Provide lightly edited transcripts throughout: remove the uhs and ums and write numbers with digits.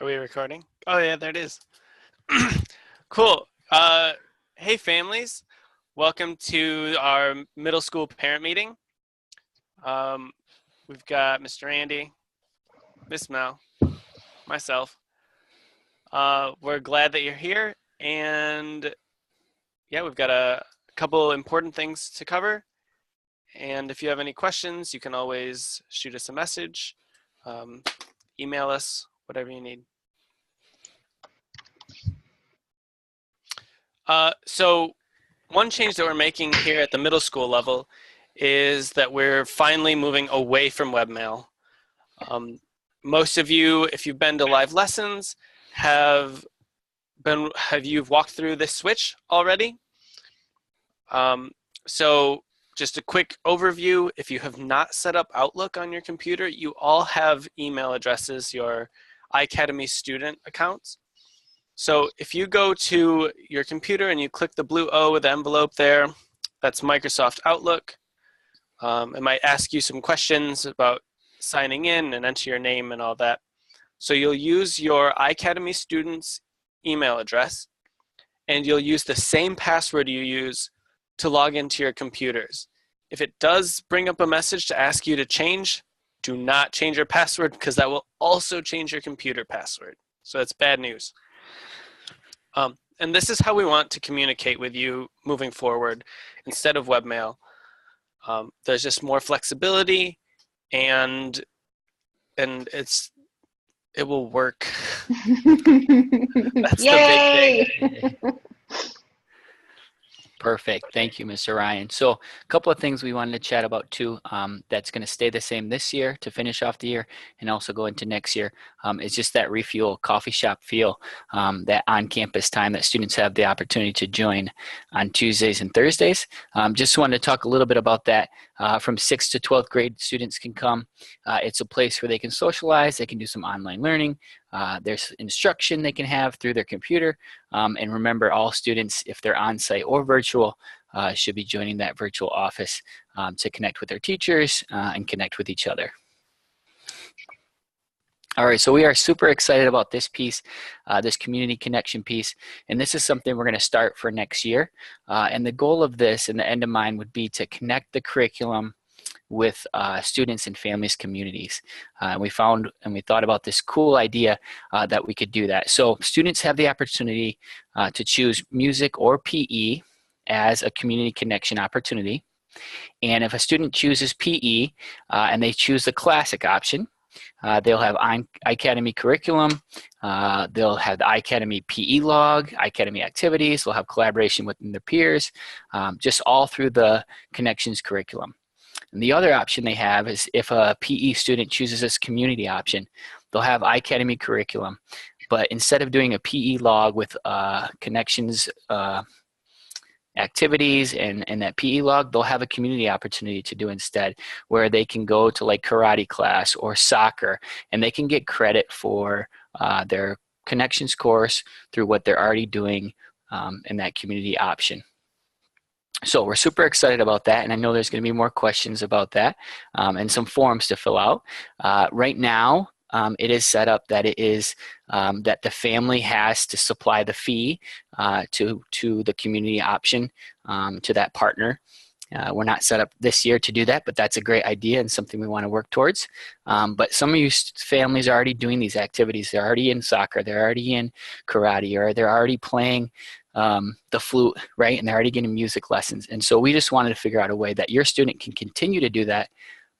Are we recording? Oh yeah, there it is. Cool. Hey families, welcome to our middle school parent meeting. We've got Mr. Andy, Miss Mel, myself. We're glad that you're here, and yeah, we've got a couple important things to cover. And if you have any questions, you can always shoot us a message, email us, whatever you need. So one change that we're making here at the middle school level is that we're finally moving away from webmail. Most of you, if you've been to live lessons, have you walked through this switch already? So just a quick overview, if you have not set up Outlook on your computer, you all have email addresses, your iAcademy student accounts. So if you go to your computer and you click the blue O with the envelope there, that's Microsoft Outlook. It might ask you some questions about signing in and enter your name and all that. So you'll use your iAcademy student's email address, and you'll use the same password you use to log into your computers. If it does bring up a message to ask you to change, do not change your password, because that will also change your computer password. So that's bad news. And this is how we want to communicate with you moving forward instead of webmail. There's just more flexibility, and it will work. That's Yay! the big thing. Perfect. Thank you, Mr. Ryan. So a couple of things we wanted to chat about too, that's going to stay the same this year to finish off the year and also go into next year, is just that refuel coffee shop feel, that on-campus time that students have the opportunity to join on Tuesdays and Thursdays. Just wanted to talk a little bit about that. From 6th to 12th grade, students can come. It's a place where they can socialize, they can do some online learning. There's instruction they can have through their computer. And remember, all students, if they're on-site or virtual, should be joining that virtual office to connect with their teachers and connect with each other. All right, so we are super excited about this piece, this community connection piece, and this is something we're going to start for next year. And the goal of this, and the end of mine, would be to connect the curriculum with students and families, communities. We found and we thought about this cool idea that we could do that. So students have the opportunity to choose music or PE as a community connection opportunity. And if a student chooses PE and they choose the classic option, they'll have iAcademy curriculum, they'll have the iAcademy PE log, iAcademy activities, they'll have collaboration with their peers, just all through the connections curriculum. And the other option they have is if a PE student chooses this community option, they'll have iAcademy curriculum, but instead of doing a PE log with connections activities and that PE log, they'll have a community opportunity to do instead, where they can go to like karate class or soccer, and they can get credit for their connections course through what they're already doing in that community option. So we're super excited about that, and I know there's going to be more questions about that and some forms to fill out. Right now, it is set up that it is that the family has to supply the fee to the community option, to that partner. We're not set up this year to do that, but that's a great idea and something we want to work towards. But some of you families are already doing these activities. They're already in soccer, they're already in karate, or they're already playing the flute, right? And they're already getting music lessons. And so we just wanted to figure out a way that your student can continue to do that,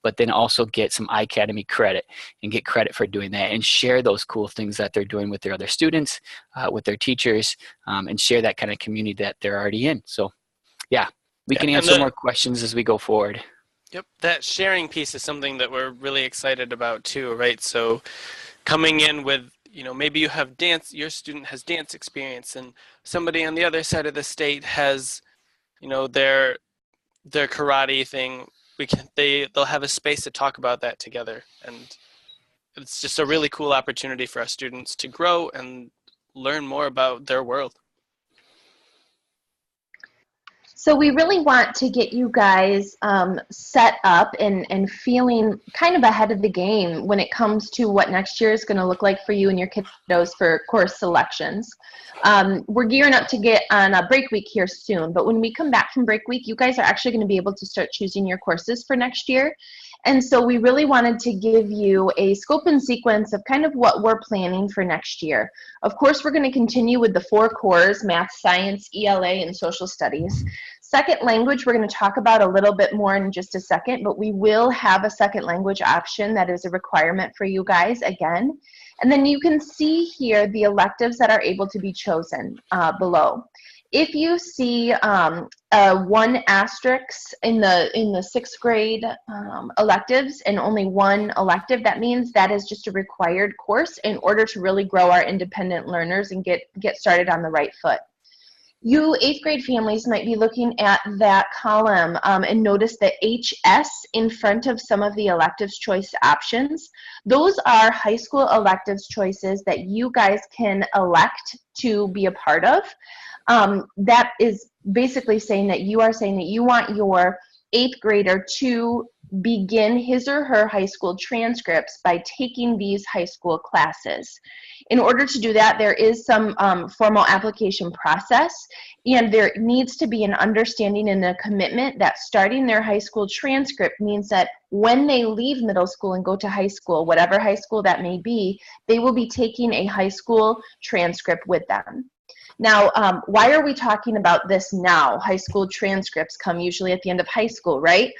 but then also get some iAcademy credit and get credit for doing that and share those cool things that they're doing with their other students, with their teachers, and share that kind of community that they're already in. So yeah, we can answer more questions as we go forward. Yep, that sharing piece is something that we're really excited about too, right? So coming in with, maybe you have dance, your student has dance experience, and somebody on the other side of the state has, their karate thing. They'll have a space to talk about that together, and it's just a really cool opportunity for our students to grow and learn more about their world. So we really want to get you guys set up and feeling kind of ahead of the game when it comes to what next year is going to look like for you and your kiddos for course selections. We're gearing up to get on a break week here soon, but when we come back from break week, you guys are actually going to be able to start choosing your courses for next year. And so we really wanted to give you a scope and sequence of kind of what we're planning for next year. Of course, we're going to continue with the 4 cores, math, science, ELA, and social studies. Second language, we're going to talk about a little bit more in just a second, but we will have a second language option that is a requirement for you guys again. And then you can see here the electives that are able to be chosen below. If you see one asterisk in the 6th grade electives and only one elective, that means that is just a required course in order to really grow our independent learners and get started on the right foot. You 8th grade families might be looking at that column and notice the HS in front of some of the electives choice options. Those are high school electives choices that you guys can elect to be a part of. That is basically saying that you want your 8th grader to begin his or her high school transcripts by taking these high school classes. In order to do that, there is some formal application process, and there needs to be an understanding and a commitment that starting their high school transcript means that when they leave middle school and go to high school, whatever high school that may be, they will be taking a high school transcript with them. Now, why are we talking about this now? High school transcripts come usually at the end of high school, right?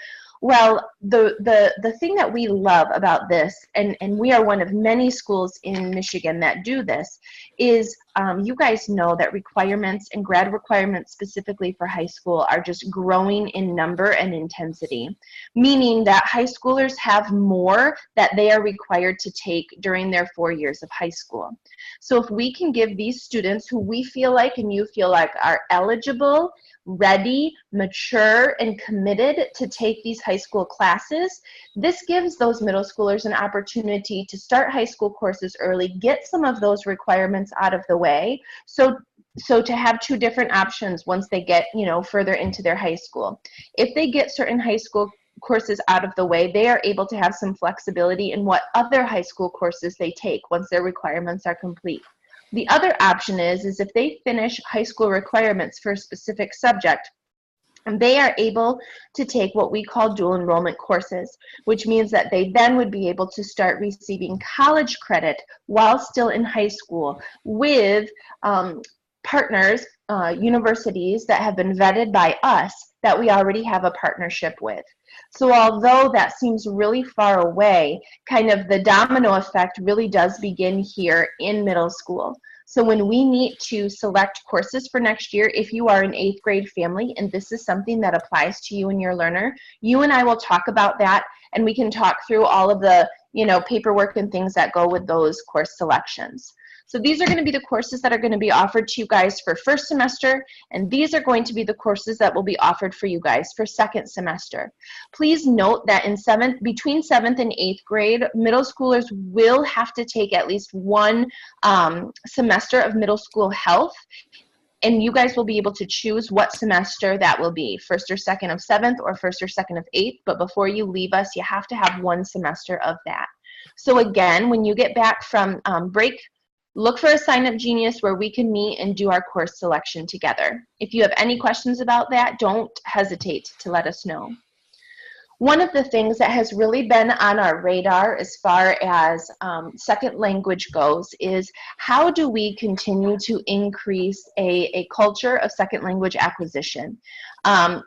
Well, the thing that we love about this, and we are one of many schools in Michigan that do this, is you guys know that requirements and grad requirements specifically for high school are just growing in number and intensity, meaning that high schoolers have more that they are required to take during their 4 years of high school. So if we can give these students who we feel like and you feel like are eligible, ready, mature, and committed to take these high school classes, this gives those middle schoolers an opportunity to start high school courses early, get some of those requirements out of the way, so to have 2 different options once they get, further into their high school. If they get certain high school courses out of the way, they are able to have some flexibility in what other high school courses they take once their requirements are complete. The other option is if they finish high school requirements for a specific subject, they are able to take what we call dual enrollment courses, which means that they then would be able to start receiving college credit while still in high school with partners, universities that have been vetted by us that we already have a partnership with. So although that seems really far away, kind of the domino effect really does begin here in middle school. So when we need to select courses for next year, if you are an 8th grade family and this is something that applies to you and your learner, you and I will talk about that, and we can talk through all of the paperwork and things that go with those course selections. So these are going to be the courses that are going to be offered to you guys for first semester, and these are going to be the courses that will be offered for you guys for second semester. Please note that between 7th and 8th grade, middle schoolers will have to take at least 1 semester of middle school health, and you guys will be able to choose what semester that will be, first or second of 7th or first or second of 8th, but before you leave us, you have to have 1 semester of that. So again, when you get back from break, look for a Sign Up Genius where we can meet and do our course selection together. If you have any questions about that, don't hesitate to let us know. One of the things that has really been on our radar as far as second language goes is how do we continue to increase a culture of second language acquisition.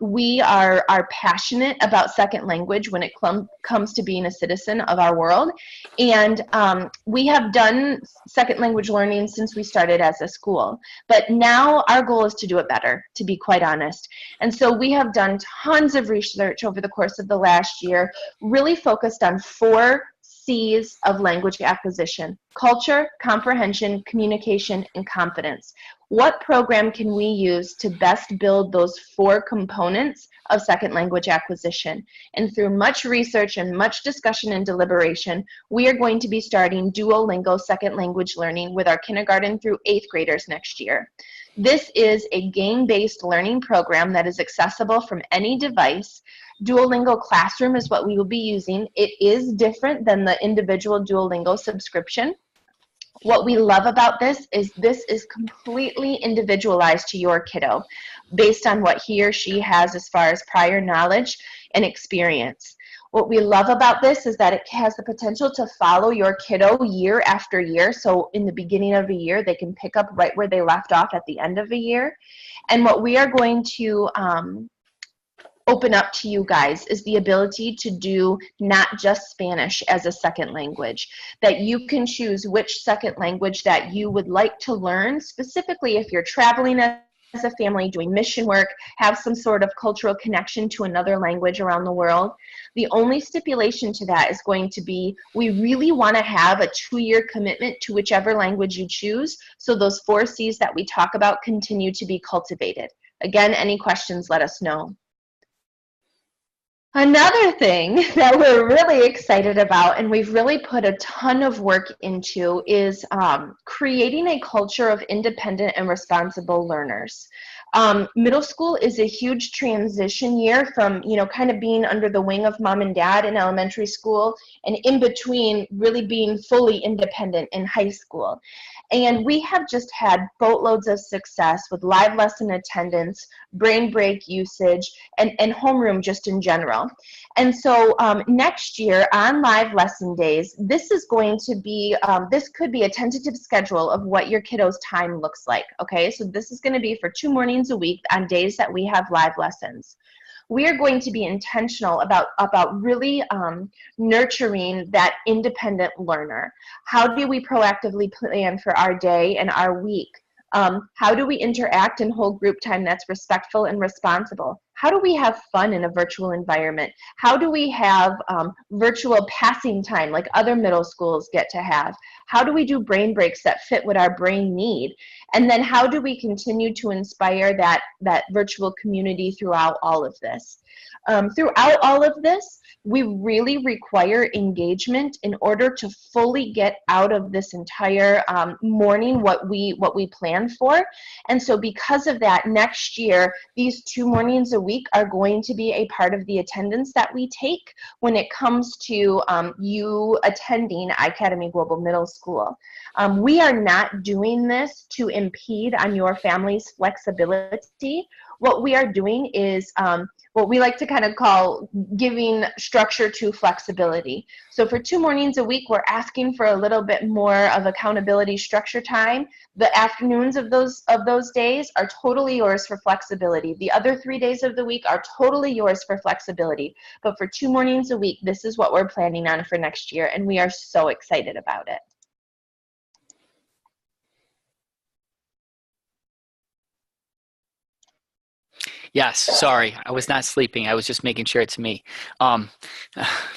We are passionate about second language when it comes to being a citizen of our world, and we have done second language learning since we started as a school, but now our goal is to do it better, to be quite honest. And so we have done tons of research over the course of the last year, really focused on 4 C's of language acquisition: culture, comprehension, communication, and confidence. What program can we use to best build those 4 components of second language acquisition. And through much research and much discussion and deliberation, we are going to be starting Duolingo second language learning with our kindergarten through 8th graders next year. This is a game-based learning program that is accessible from any device. Duolingo Classroom is what we will be using. It is different than the individual Duolingo subscription. What we love about this is completely individualized to your kiddo based on what he or she has as far as prior knowledge and experience. What we love about this is that it has the potential to follow your kiddo year after year. So in the beginning of a year, they can pick up right where they left off at the end of a year. And what we are going to open up to you guys is the ability to do not just Spanish as a second language, that you can choose which second language that you would like to learn, specifically if you're traveling as a family, doing mission work, have some sort of cultural connection to another language around the world. The only stipulation to that is going to be, we really want to have a 2-year commitment to whichever language you choose, so those 4 C's that we talk about continue to be cultivated. Again, any questions, let us know. Another thing that we're really excited about, and we've really put a ton of work into, is creating a culture of independent and responsible learners. Middle school is a huge transition year from, kind of being under the wing of mom and dad in elementary school, and in between really being fully independent in high school. And we have just had boatloads of success with live lesson attendance, brain break usage, and homeroom just in general. And so next year on live lesson days, this is going to be, this could be a tentative schedule of what your kiddo's time looks like, okay? So this is gonna be for 2 mornings a week on days that we have live lessons. We are going to be intentional about really nurturing that independent learner. How do we proactively plan for our day and our week? How do we interact and hold group time that's respectful and responsible? How do we have fun in a virtual environment? How do we have virtual passing time like other middle schools get to have? How do we do brain breaks that fit what our brain need? And then how do we continue to inspire that virtual community throughout all of this? Throughout all of this, we really require engagement in order to fully get out of this entire morning what we plan for. And so because of that, next year, these 2 mornings a week are going to be a part of the attendance that we take when it comes to you attending iAcademy Global Middle School. We are not doing this to impede on your family's flexibility. What we are doing is what we like to kind of call giving structure to flexibility. So for 2 mornings a week, we're asking for a little bit more of accountability structure time. The afternoons of those days are totally yours for flexibility. The other 3 days of the week are totally yours for flexibility. But for 2 mornings a week, this is what we're planning on for next year, and we are so excited about it. Yes, sorry, I was not sleeping. I was just making sure it's me.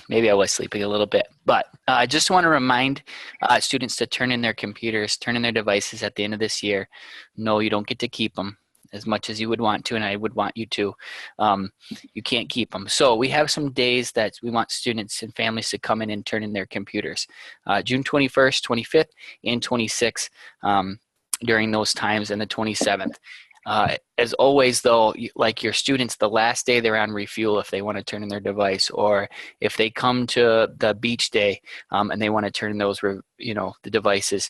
Maybe I was sleeping a little bit, but I just want to remind students to turn in their computers, turn in their devices at the end of this year. No, you don't get to keep them as much as you would want to, and I would want you to. You can't keep them. So we have some days that we want students and families to come in and turn in their computers. June 21st, 25th, and 26th during those times, and the 27th. As always, though, like your students, the last day they're on refuel if they want to turn in their device, or if they come to the beach day and they want to turn in those, the devices,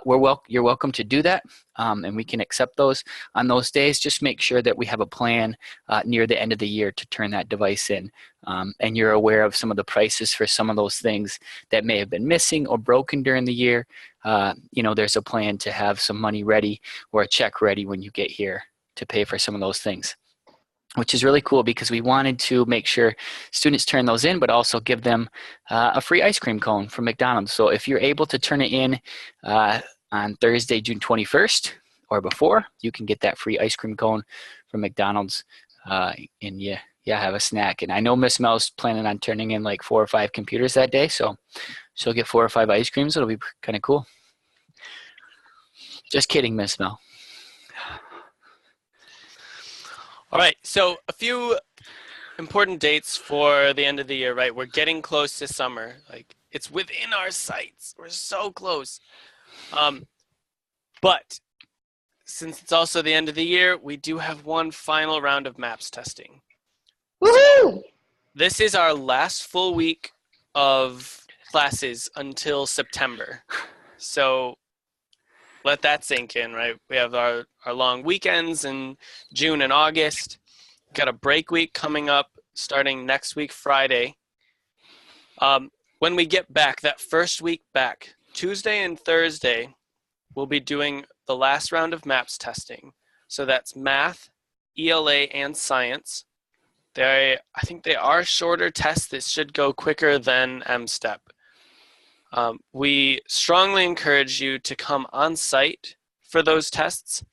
you're welcome to do that, and we can accept those on those days. Just make sure that we have a plan near the end of the year to turn that device in, and you're aware of some of the prices for some of those things that may have been missing or broken during the year. There's a plan to have some money ready or a check ready when you get here to pay for some of those things, which is really cool because we wanted to make sure students turn those in, but also give them a free ice cream cone from McDonald's. So if you're able to turn it in on Thursday, June 21st or before, you can get that free ice cream cone from McDonald's, and have a snack. And I know Miss Mel's planning on turning in like 4 or 5 computers that day, so she'll get 4 or 5 ice creams. It'll be kind of cool. Just kidding, Miss Mel. All right, so a few important dates for the end of the year, right? We're getting close to summer. Like, it's within our sights. We're so close. But since it's also the end of the year, we do have one final round of MAPS testing. Woohoo! This is our last full week of classes until September. So let that sink in, right? We have our long weekends in June and August. We've got a break week coming up starting next week, Friday. When we get back, that first week back, Tuesday and Thursday, we'll be doing the last round of MAPS testing. So that's math, ELA, and science. I think they are shorter tests. This should go quicker than M-STEP. We strongly encourage you to come on site for those tests.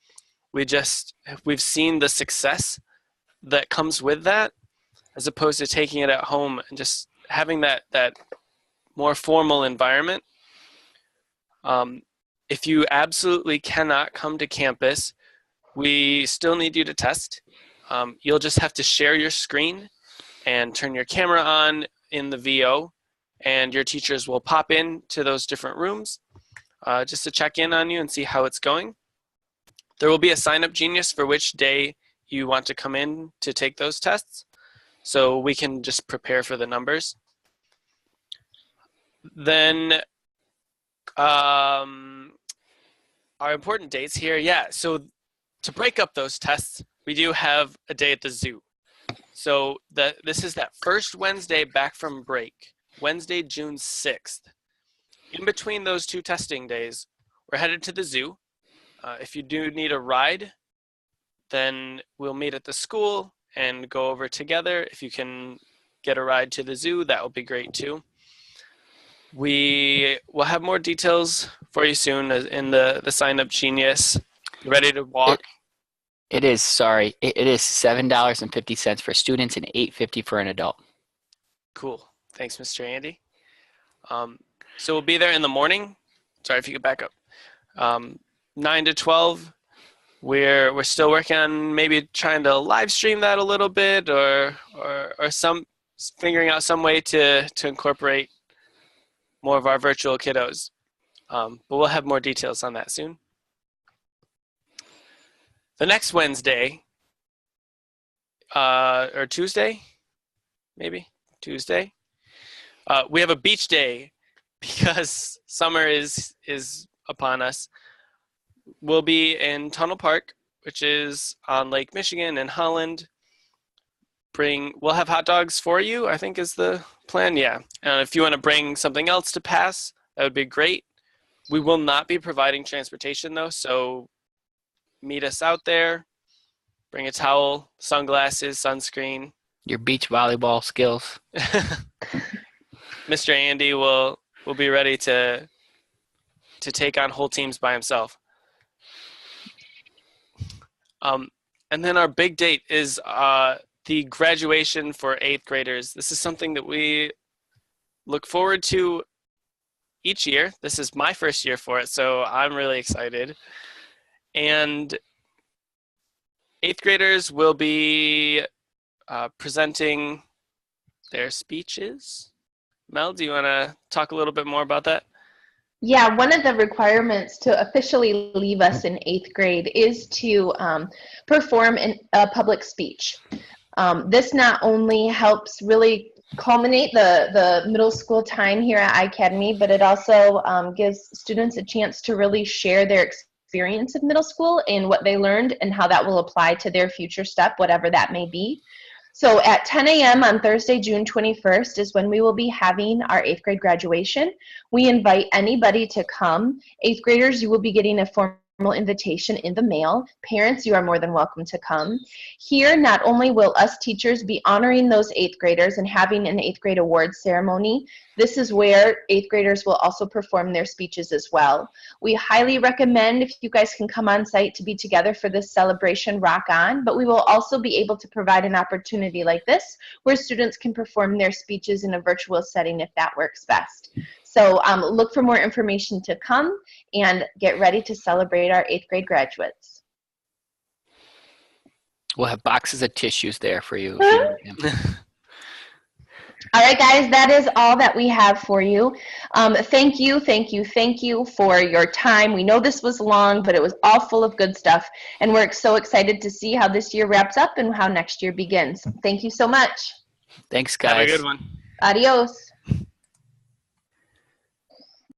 We've seen the success that comes with that, as opposed to taking it at home and just having that more formal environment. If you absolutely cannot come to campus, we still need you to test. You'll just have to share your screen and turn your camera on in the VO, and your teachers will pop in to those different rooms just to check in on you and see how it's going. There will be a sign-up genius for which day you want to come in to take those tests, so we can just prepare for the numbers. Then our important dates here, so to break up those tests, we do have a day at the zoo. So this is that first Wednesday back from break, Wednesday, June 6th. In between those two testing days, we're headed to the zoo. If you do need a ride, then we'll meet at the school and go over together. If you can get a ride to the zoo, that will be great too. We will have more details for you soon in the sign-up genius. Ready to walk? It is $7.50 for students and $8.50 for an adult. Cool. Thanks, Mr. Andy. So we'll be there in the morning. Sorry if you could back up. 9 to 12. We're still working on maybe trying to live stream that a little bit, or figuring out some way to incorporate more of our virtual kiddos. But we'll have more details on that soon. The next Wednesday, or Tuesday, maybe Tuesday, we have a beach day because summer is upon us. We'll be in Tunnel Park, which is on Lake Michigan in Holland. We'll have hot dogs for you, I think is the plan, yeah. And if you want to bring something else to pass, that would be great. We will not be providing transportation though, so meet us out there. Bring a towel, sunglasses, sunscreen. Your beach volleyball skills. Mr. Andy will be ready to take on whole teams by himself. And then our big date is the graduation for 8th graders. This is something that we look forward to each year. This is my first year for it, so I'm really excited. And 8th graders will be presenting their speeches. Mel, do you want to talk a little bit more about that? Yeah, one of the requirements to officially leave us in 8th grade is to perform a public speech. This not only helps really culminate the middle school time here at iAcademy, but it also gives students a chance to really share their experience of middle school and what they learned and how that will apply to their future step, whatever that may be. So at 10 a.m. on Thursday, June 21st is when we will be having our 8th grade graduation. We invite anybody to come. 8th graders, you will be getting a formal invitation in the mail. Parents, you are more than welcome to come. Here, not only will us teachers be honoring those 8th graders and having an 8th grade awards ceremony, this is where 8th graders will also perform their speeches as well. We highly recommend, if you guys can come on site, to be together for this celebration, rock on, but we will also be able to provide an opportunity like this where students can perform their speeches in a virtual setting if that works best. So look for more information to come and get ready to celebrate our 8th grade graduates. We'll have boxes of tissues there for you if you need them. All right, guys, that is all that we have for you. Thank you for your time. We know this was long, but it was all full of good stuff, and we're so excited to see how this year wraps up and how next year begins. Thank you so much. Thanks, Have a guys. good one. Adios.